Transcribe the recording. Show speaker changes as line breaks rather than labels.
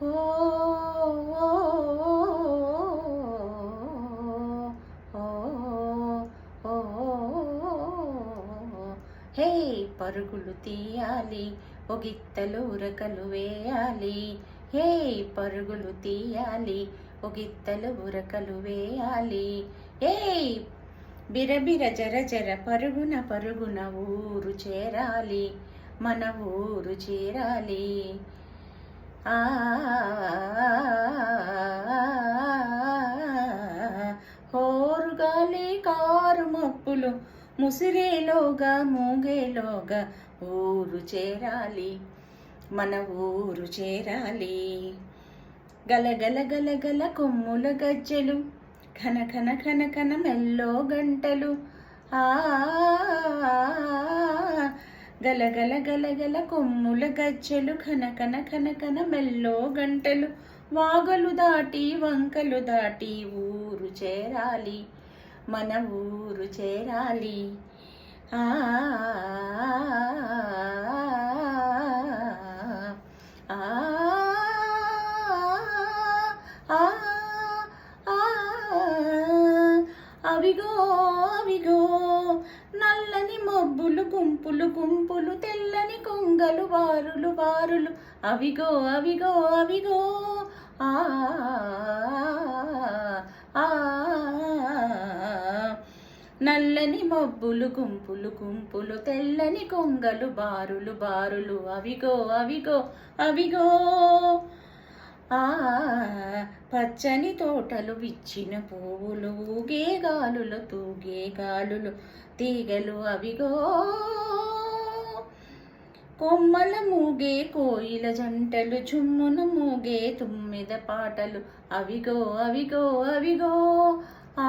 ఓ ఓ ఓ హే పరుగులు తీయాలి ఒగిత్తలు ఉరకలు వేయాలి హే పరుగులు తీయాలి ఒగిత్తలు ఉరకలు వేయాలి హే బిరబిర జర జర పరుగున పరుగున ఊరు చేరాలి మన ఊరు చేరాలి ఆ హోరుగాలి కారు మప్పులు ముసిరేలోగా మూగేలోగా ఊరు చేరాలి మన ఊరు చేరాలి గలగల గలగల కొమ్ముల గజ్జెలు ఘన ఘన ఘన ఘన మెల్లో గంటలు ఆ గలగల గలగల కొమ్ముల గజ్జెలు ఘన ఘన ఘన ఘన మెల్లో గంటలు వాగలు దాటి వంకలు దాటి ఊరు చేరాలి మన ఊరు చేరాలి ఆ అవిగో అవిగో నల్లని మబ్బులు గుంపులు గుంపులు తెల్లని కొంగలు వారులు వారులు అవిగో అవిగో అవిగో ఆ నల్లని మబ్బులు గుంపులు గుంపులు తెల్లని కొంగలు బారులు బారులు అవిగో అవిగో అవిగో పచ్చని తోటలు విచ్చిన పువ్వులు ఊగే గాలులు తూగే గాలులు తీగలు అవిగో కొమ్మల మూగే కోయిల జంటలు చుమ్మున మూగే తుమ్మిద పాటలు అవిగో అవిగో అవిగో ఆ